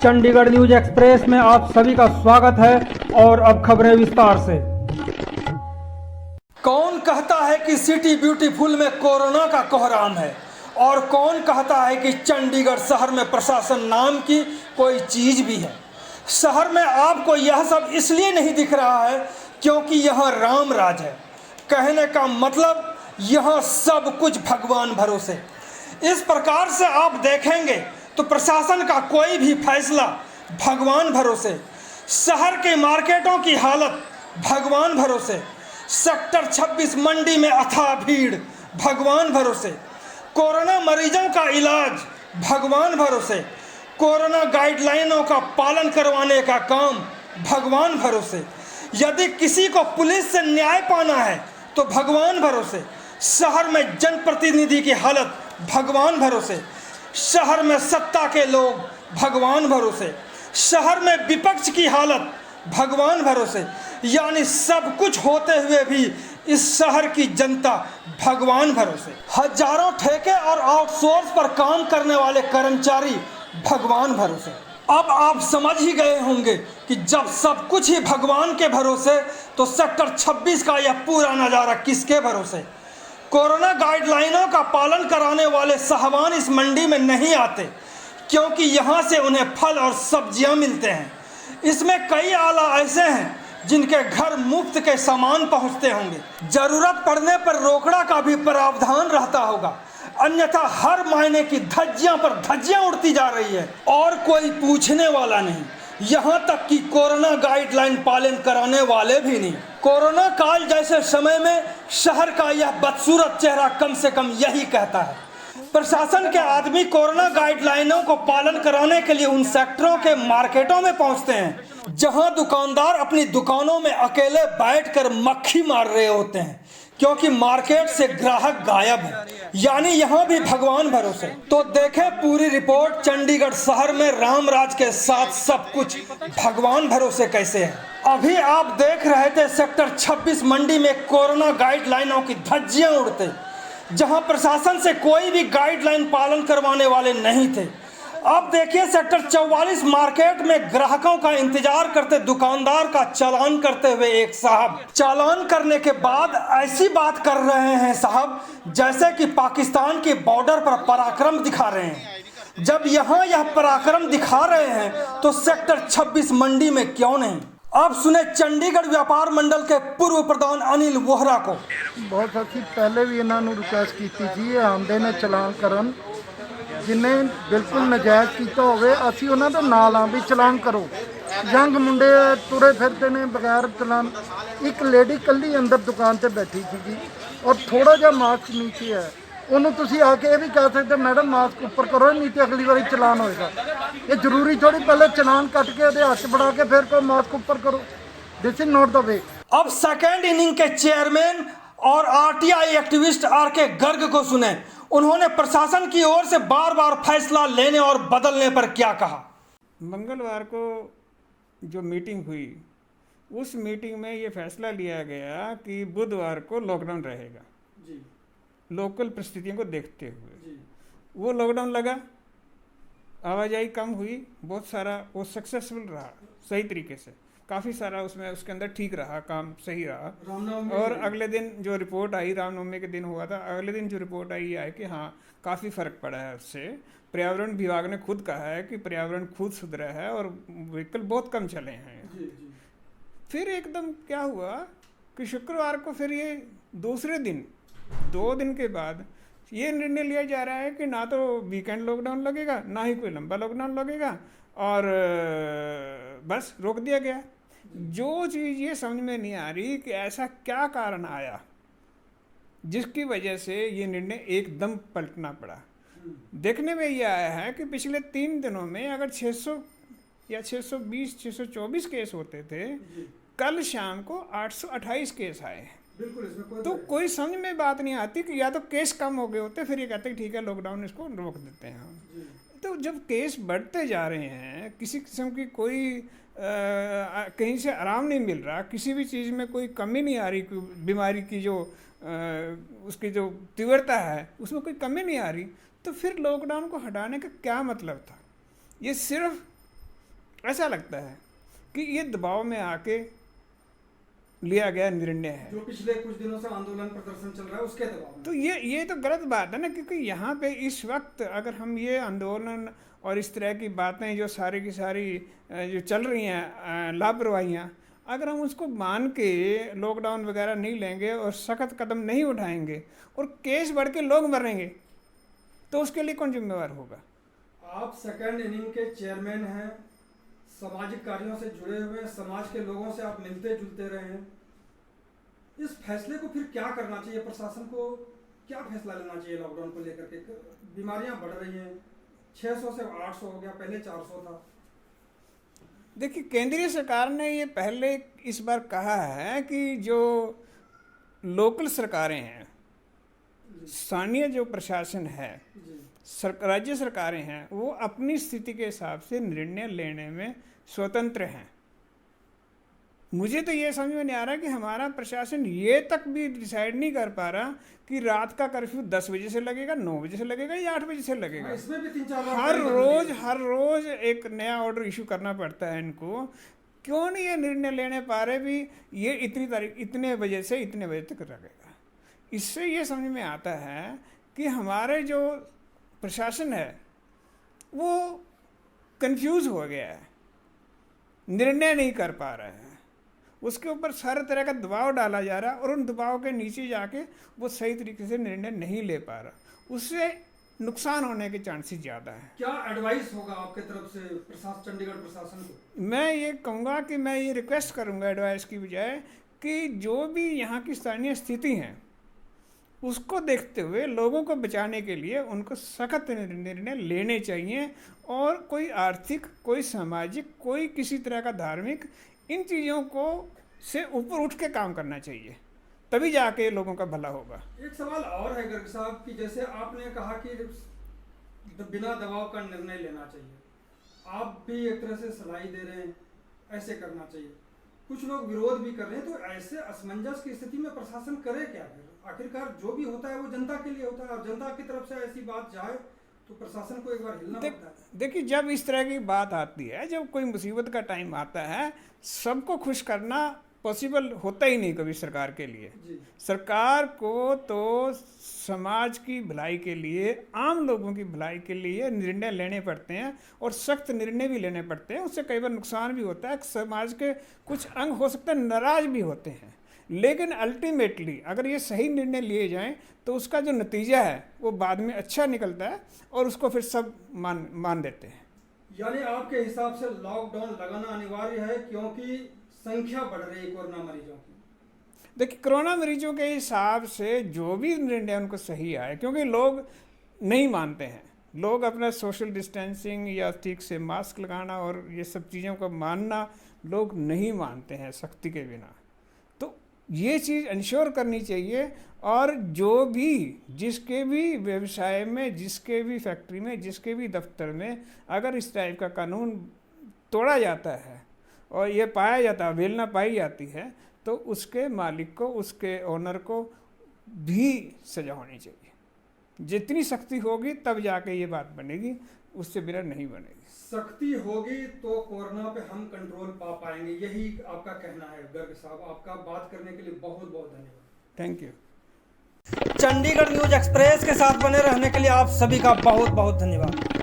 Chandigarh news express में आप सभी का स्वागत है। और अब खबरें विस्तार से। कौन कहता है कि सिटी ब्यूटीफुल में कोरोना का कोहराम है और कौन कहता है कि चंडीगढ़ शहर में प्रशासन नाम की कोई चीज़ भी है। शहर में आपको यह सब इसलिए नहीं दिख रहा है क्योंकि यहाँ राम राज है। कहने का मतलब यहाँ सब कुछ भगवान भरोसे। इस प्रकार से आप देखेंगे तो प्रशासन का कोई भी फैसला भगवान भरोसे। शहर के मार्केटों की हालत भगवान भरोसे। सेक्टर 26 मंडी में अथाह भीड़ भगवान भरोसे। कोरोना मरीजों का इलाज भगवान भरोसे। कोरोना गाइडलाइनों का पालन करवाने का काम भगवान भरोसे। यदि किसी को पुलिस से न्याय पाना है तो भगवान भरोसे। शहर में जनप्रतिनिधि की हालत भगवान भरोसे। शहर में सत्ता के लोग भगवान भरोसे। शहर में विपक्ष की हालत भगवान भरोसे। यानी सब कुछ होते हुए भी इस शहर की जनता भगवान भरोसे। हजारों ठेके और आउटसोर्स पर काम करने वाले कर्मचारी भगवान भरोसे। अब आप समझ ही गए होंगे कि जब सब कुछ ही भगवान के भरोसे तो सेक्टर 26 का यह पूरा नज़ारा किसके भरोसे। कोरोना गाइडलाइनों का पालन कराने वाले साहबान इस मंडी में नहीं आते क्योंकि यहाँ से उन्हें फल और सब्जियाँ मिलते हैं। इसमें कई आला ऐसे हैं जिनके घर मुफ्त के सामान पहुँचते होंगे। ज़रूरत पड़ने पर रोकड़ा का भी प्रावधान रहता होगा, अन्यथा हर महीने की धज्जियाँ पर धज्जियाँ उड़ती जा रही है और कोई पूछने वाला नहीं। यहाँ तक कि कोरोना गाइडलाइन पालन कराने वाले भी नहीं। कोरोना काल जैसे समय में शहर का यह बदसूरत चेहरा कम से कम यही कहता है। प्रशासन के आदमी कोरोना गाइडलाइनों को पालन कराने के लिए उन सेक्टरों के मार्केटों में पहुंचते हैं जहां दुकानदार अपनी दुकानों में अकेले बैठकर मक्खी मार रहे होते हैं क्योंकि मार्केट से ग्राहक गायब है। यानी यहाँ भी भगवान भरोसे। तो देखें पूरी रिपोर्ट चंडीगढ़ शहर में राम राज के साथ सब कुछ भगवान भरोसे कैसे है। अभी आप देख रहे थे सेक्टर 26 मंडी में कोरोना गाइडलाइनों की धज्जियां उड़ते, जहां प्रशासन से कोई भी गाइडलाइन पालन करवाने वाले नहीं थे। अब देखिए सेक्टर 44 मार्केट में ग्राहकों का इंतजार करते दुकानदार का चालान करते हुए एक साहब चालान करने के बाद ऐसी बात कर रहे हैं साहब जैसे कि पाकिस्तान के बॉर्डर पर पराक्रम दिखा रहे हैं। जब यहाँ यह पराक्रम दिखा रहे हैं तो सेक्टर 26 मंडी में क्यों नहीं। अब सुने चंडीगढ़ व्यापार मंडल के पूर्व प्रधान अनिल वोहरा को। बहुत अच्छी पहले भी इन्होंने रिक्वेस्ट की थी आंदे ने चलान करन जिन्हें बिल्कुल नजायज़ किया होवे असी उन्होंने नाल हाँ भी चलान करो। यंग मुंडे तुरे फिरते ने बगैर चलान। एक लेडी कल्ली अंदर दुकान से बैठी थी और थोड़ा जा मास्क नीचे है। उन्होंने तुसी आके ये भी कह सकते मैडम मास्क ऊपर करो नहीं तो अगली बार चलान होएगा। ये जरूरी थोड़ी पहले चलान कट के हाथ बढ़ा के फिर को मास्क ऊपर करो। This is not the way. अब सेकेंड इनिंग के चेयरमैन और आरटीआई एक्टिविस्ट आरके गर्ग को सुने। उन्होंने प्रशासन की ओर से बार बार फैसला लेने और बदलने पर क्या कहा। मंगलवार को जो मीटिंग हुई उस मीटिंग में ये फैसला लिया गया कि बुधवार को लॉकडाउन रहेगा जी। लोकल परिस्थितियों को देखते हुए जी। वो लॉकडाउन लगा, आवाजाही कम हुई, बहुत सारा वो सक्सेसफुल रहा सही तरीके से, काफ़ी सारा उसमें उसके अंदर ठीक रहा, काम सही रहा। और अगले दिन जो रिपोर्ट आई, रामनवमी के दिन हुआ था, अगले दिन जो रिपोर्ट आई है कि हाँ काफ़ी फ़र्क पड़ा है उससे। पर्यावरण विभाग ने खुद कहा है कि पर्यावरण खुद सुधरा है और व्हीकल बहुत कम चले हैं जी। फिर एकदम क्या हुआ कि शुक्रवार को फिर ये दूसरे दिन 2 दिन के बाद ये निर्णय लिया जा रहा है कि ना तो वीकेंड लॉकडाउन लगेगा ना ही कोई लंबा लॉकडाउन लगेगा और बस रोक दिया गया। जो चीज़ ये समझ में नहीं आ रही कि ऐसा क्या कारण आया जिसकी वजह से ये निर्णय एकदम पलटना पड़ा। देखने में ये आया है कि पिछले 3 दिनों में अगर 600 या 620 624 केस होते थे, कल शाम को 828 केस आए। तो कोई समझ में बात नहीं आती कि या तो केस कम हो गए होते फिर ये कहते हैं ठीक है लॉकडाउन इसको रोक देते हैं हम। तो जब केस बढ़ते जा रहे हैं, किसी किस्म की कोई कहीं से आराम नहीं मिल रहा, किसी भी चीज़ में कोई कमी नहीं आ रही, बीमारी की जो उसकी जो तीव्रता है उसमें कोई कमी नहीं आ रही, तो फिर लॉकडाउन को हटाने का क्या मतलब था। ये सिर्फ ऐसा लगता है कि ये दबाव में आके लिया गया निर्णय है। जो पिछले कुछ दिनों से आंदोलन प्रदर्शन चल रहा है उसके दबाव में। तो ये तो गलत बात है ना, क्योंकि यहाँ पे इस वक्त अगर हम ये आंदोलन और इस तरह की बातें जो सारी की सारी जो चल रही हैं लापरवाहियाँ, अगर हम उसको मान के लॉकडाउन वगैरह नहीं लेंगे और सख्त कदम नहीं उठाएंगे और केस बढ़ के लोग मरेंगे, तो उसके लिए कौन जिम्मेवार होगा? आप सेकंड इनिंग के चेयरमैन हैं, सामाजिक कार्यों से जुड़े हुए हैं, समाज के लोगों से आप मिलते जुलते रहे हैं। इस फैसले को फिर क्या करना चाहिए? प्रशासन को क्या फैसला लेना चाहिए लॉकडाउन को लेकर के? बीमारियां बढ़ रही हैं, 600 से 800 हो गया, पहले 400 था। देखिए, केंद्रीय सरकार ने ये पहले इस बार कहा है कि जो लोकल सरकारें हैं, स्थानीय जो प्रशासन है, राज्य सरकारें हैं, वो अपनी स्थिति के हिसाब से निर्णय लेने में स्वतंत्र हैं। मुझे तो ये समझ में नहीं आ रहा कि हमारा प्रशासन ये तक भी डिसाइड नहीं कर पा रहा कि रात का कर्फ्यू 10 बजे से लगेगा, 9 बजे से लगेगा या 8 बजे से लगेगा। इसमें भी 3-4 हर रोज एक नया ऑर्डर इशू करना पड़ता है इनको। क्यों नहीं ये निर्णय लेने पा रहे भी ये इतनी तारीख, इतने बजे से इतने बजे तक लगेगा? इससे ये समझ में आता है कि हमारे जो प्रशासन है वो कंफ्यूज हो गया है, निर्णय नहीं कर पा रहा है, उसके ऊपर सारे तरह का दबाव डाला जा रहा है और उन दबाव के नीचे जाके वो सही तरीके से निर्णय नहीं ले पा रहा, उससे नुकसान होने के चांसेस ज़्यादा है। क्या एडवाइस होगा आपके तरफ से प्रशासन, चंडीगढ़ प्रशासन को? मैं ये कहूँगा कि मैं ये रिक्वेस्ट करूँगा एडवाइस की बजाय कि जो भी यहाँ की स्थानीय स्थिति है उसको देखते हुए लोगों को बचाने के लिए उनको सख्त निर्णय लेने चाहिए और कोई आर्थिक, कोई सामाजिक, कोई किसी तरह का धार्मिक, इन चीज़ों को से ऊपर उठ के काम करना चाहिए, तभी जाके लोगों का भला होगा। एक सवाल और है गर्ग साहब कि जैसे आपने कहा कि बिना दबाव का निर्णय लेना चाहिए, आप भी एक तरह से सलाह दे रहे हैं ऐसे करना चाहिए, कुछ लोग विरोध भी कर रहे हैं, तो ऐसे असमंजस की स्थिति में प्रशासन करे क्या? फिर आखिरकार जो भी होता है वो जनता के लिए होता है और जनता की तरफ से ऐसी बात जाए तो प्रशासन को एक बार हिलना पड़ता है। देखिए, जब इस तरह की बात आती है, जब कोई मुसीबत का टाइम आता है, सबको खुश करना पॉसिबल होता ही नहीं कभी सरकार के लिए। सरकार को तो समाज की भलाई के लिए, आम लोगों की भलाई के लिए निर्णय लेने पड़ते हैं और सख्त निर्णय भी लेने पड़ते हैं। उससे कई बार नुकसान भी होता है, समाज के कुछ अंग हो सकते हैं नाराज भी होते हैं, लेकिन अल्टीमेटली अगर ये सही निर्णय लिए जाएं तो उसका जो नतीजा है वो बाद में अच्छा निकलता है और उसको फिर सब मान देते हैं। यानी आपके हिसाब से लॉकडाउन लगाना अनिवार्य है क्योंकि संख्या बढ़ रही है कोरोना मरीजों की? देखिए, कोरोना मरीजों के हिसाब से जो भी निर्णय उनको सही आए, क्योंकि लोग नहीं मानते हैं, लोग अपना सोशल डिस्टेंसिंग या ठीक से मास्क लगाना और ये सब चीज़ों को मानना लोग नहीं मानते हैं सख्ती के बिना। तो ये चीज़ इंश्योर करनी चाहिए और जो भी, जिसके भी व्यवसाय में, जिसके भी फैक्ट्री में, जिसके भी दफ्तर में अगर इस टाइप का कानून तोड़ा जाता है और ये पाया जाता है, अवहेलना पाई जाती है, तो उसके मालिक को, उसके ओनर को भी सजा होनी चाहिए। जितनी सख्ती होगी तब जाके ये बात बनेगी, उससे बिना नहीं बनेगी। सख्ती होगी तो कोरोना पे हम कंट्रोल पा पाएंगे, यही आपका कहना है गर्ग साहब। आपका बात करने के लिए बहुत बहुत धन्यवाद। Thank you. Chandigarh news express के साथ बने रहने के लिए आप सभी का बहुत बहुत धन्यवाद।